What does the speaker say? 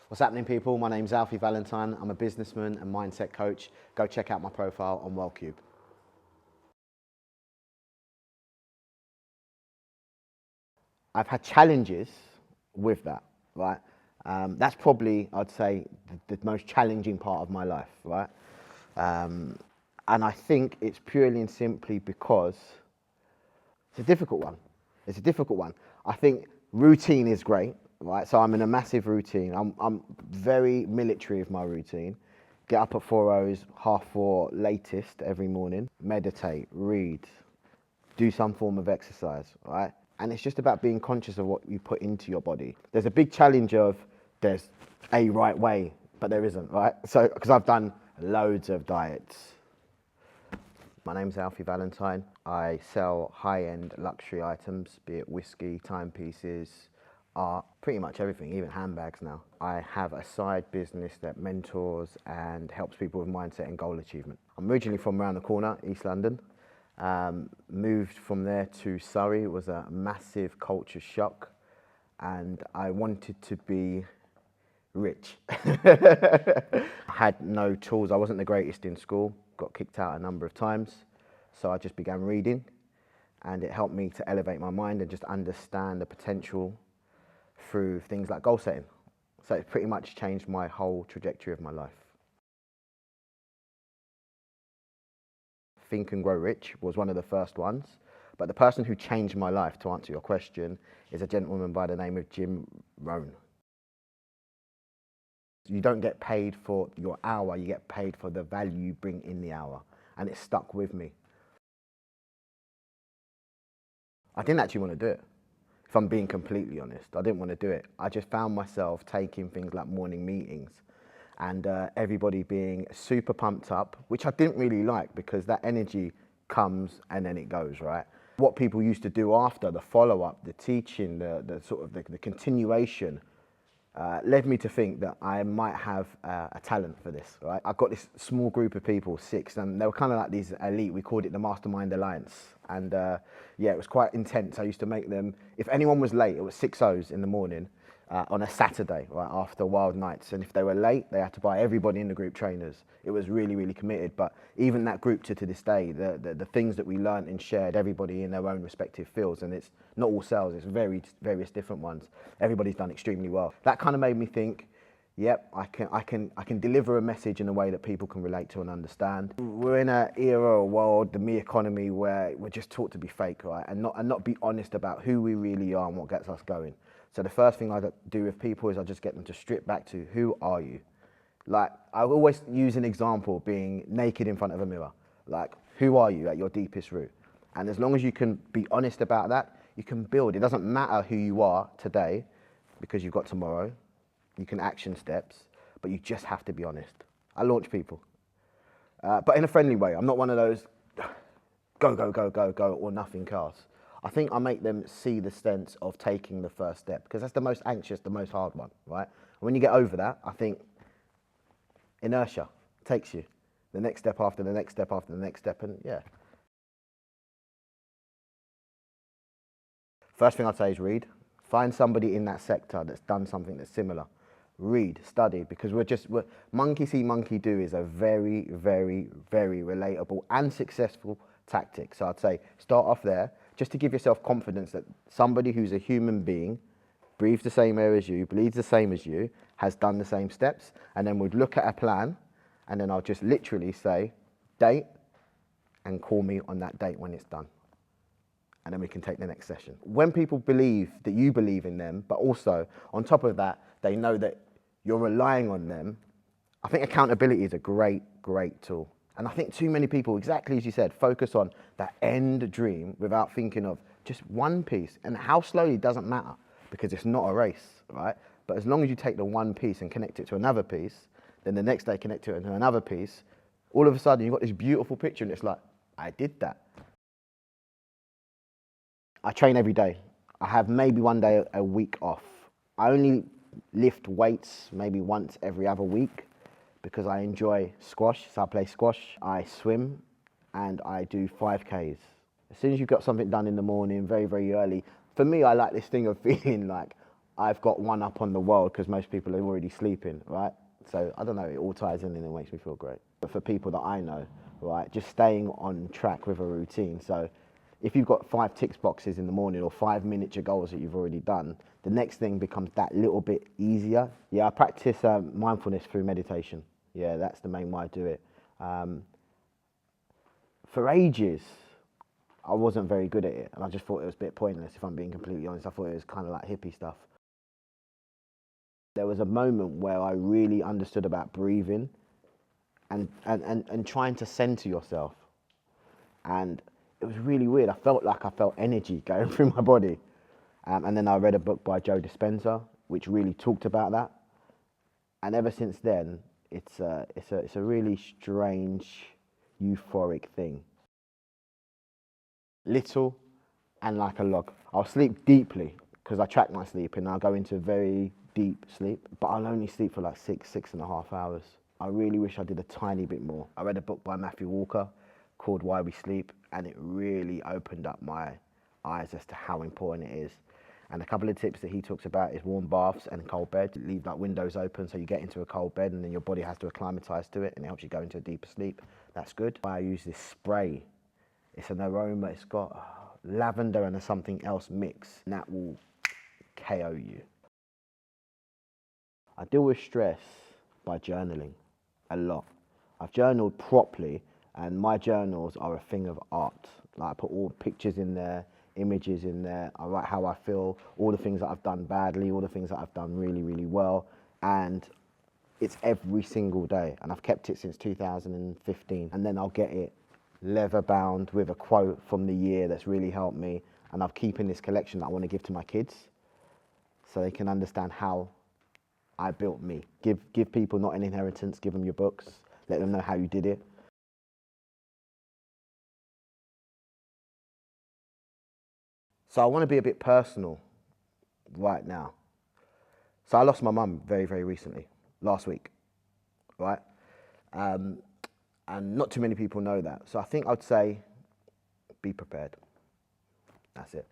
What's happening, people? My name's Alphie Valentine. I'm a businessman and mindset coach. Go check out my profile on WellQube. I've had challenges with that, right? That's probably, I'd say, the most challenging part of my life, right? And I think it's purely and simply because it's a difficult one. It's a difficult one. I think routine is great, right? So I'm in a massive routine. I'm very military of my routine. Get up at 4:00, 4:30 latest every morning, meditate, read, do some form of exercise, right? And it's just about being conscious of what you put into your body. There's a big challenge of there's a right way, but there isn't, right? So, because I've done loads of diets. My name's Alphie Valentine. I sell high-end luxury items, be it whiskey, timepieces, art, pretty much everything, even handbags now. I have a side business that mentors and helps people with mindset and goal achievement. I'm originally from around the corner, East London. Moved from there to Surrey. It was a massive culture shock, and I wanted to be rich. I had no tools. I wasn't the greatest in school, got kicked out a number of times, so I just began reading, and it helped me to elevate my mind and just understand the potential through things like goal setting. So it pretty much changed my whole trajectory of my life. Think and Grow Rich was one of the first ones, but the person who changed my life, to answer your question, is a gentleman by the name of Jim Rohn. You don't get paid for your hour, you get paid for the value you bring in the hour, and it stuck with me. I didn't actually want to do it, if I'm being completely honest. I didn't want to do it. I just found myself taking things like morning meetings and everybody being super pumped up, which I didn't really like because that energy comes and then it goes, right? What people used to do after, the follow-up, the teaching, the sort of the continuation, led me to think that I might have a talent for this, right? I've got this small group of people, 6, and they were kind of like these elite. We called it the Mastermind Alliance. And yeah, it was quite intense. I used to make them, if anyone was late, it was 6:00 in the morning, on a Saturday, right after wild nights. And if they were late, they had to buy everybody in the group trainers. It was really, really committed. But even that group to this day, the things that we learned and shared, everybody in their own respective fields, and it's not all sales, it's various different ones. Everybody's done extremely well. That kind of made me think, yep, I can deliver a message in a way that people can relate to and understand. We're in an era, a world, the me economy, where we're just taught to be fake, right? And not be honest about who we really are and what gets us going. So the first thing I do with people is I just get them to strip back to, who are you? Like, I always use an example being naked in front of a mirror. Like, who are you at your deepest root? And as long as you can be honest about that, you can build. It doesn't matter who you are today, because you've got tomorrow. You can action steps, but you just have to be honest. I launch people, but in a friendly way. I'm not one of those go, go, go, go, go, or nothing else. I think I make them see the sense of taking the first step, because that's the most anxious, the most hard one, right? And when you get over that, I think inertia takes you the next step after the next step after the next step, and yeah. First thing I'd say is read. Find somebody in that sector that's done something that's similar. Read, study, because we're monkey see, monkey do is a very, very, very relatable and successful tactic. So I'd say start off there, just to give yourself confidence that somebody who's a human being, breathes the same air as you, bleeds the same as you, has done the same steps, and then we'd look at a plan, and then I'll just literally say, date, and call me on that date when it's done. And then we can take the next session. When people believe that you believe in them, but also on top of that, they know that you're relying on them, I think accountability is a great, great tool. And I think too many people, exactly as you said, focus on that end dream without thinking of just one piece. And how slowly doesn't matter, because it's not a race, right? But as long as you take the one piece and connect it to another piece, then the next day connect it to another piece, all of a sudden you've got this beautiful picture and it's like, I did that. I train every day. I have maybe one day a week off. I only lift weights maybe once every other week because I enjoy squash, so I play squash. I swim and I do 5Ks. As soon as you've got something done in the morning, very, very early, for me, I like this thing of feeling like I've got one up on the world because most people are already sleeping, right? So I don't know, it all ties in and it makes me feel great. But for people that I know, right, just staying on track with a routine. So if you've got 5 tick boxes in the morning or 5 miniature goals that you've already done, the next thing becomes that little bit easier. Yeah, I practice mindfulness through meditation. Yeah, that's the main way I do it. For ages, I wasn't very good at it, and I just thought it was a bit pointless, if I'm being completely honest. I thought it was kind of like hippie stuff. There was a moment where I really understood about breathing and trying to center yourself. And it was really weird. I felt like I felt energy going through my body. And then I read a book by Joe Dispenza, which really talked about that. And ever since then, it's a really strange, euphoric thing. Little and like a log. I'll sleep deeply because I track my sleep and I'll go into very deep sleep, but I'll only sleep for like 6.5 hours. I really wish I did a tiny bit more. I read a book by Matthew Walker called Why We Sleep, and it really opened up my eyes as to how important it is. And a couple of tips that he talks about is warm baths and cold bed. Leave like windows open so you get into a cold bed and then your body has to acclimatise to it and it helps you go into a deeper sleep. That's good. I use this spray. It's an aroma, it's got lavender and something else mixed, and that will KO you. I deal with stress by journaling a lot. I've journaled properly, and my journals are a thing of art. Like I put all pictures in there, images in there, I write how I feel, all the things that I've done badly, all the things that I've done really, really well, and it's every single day, and I've kept it since 2015, and then I'll get it leather bound with a quote from the year that's really helped me, and I'm keeping this collection that I want to give to my kids so they can understand how I built me. Give people not an inheritance, give them your books, let them know how you did it. So I want to be a bit personal right now. So I lost my mum very, very recently, last week, right? And not too many people know that. So I think I'd say, be prepared. That's it.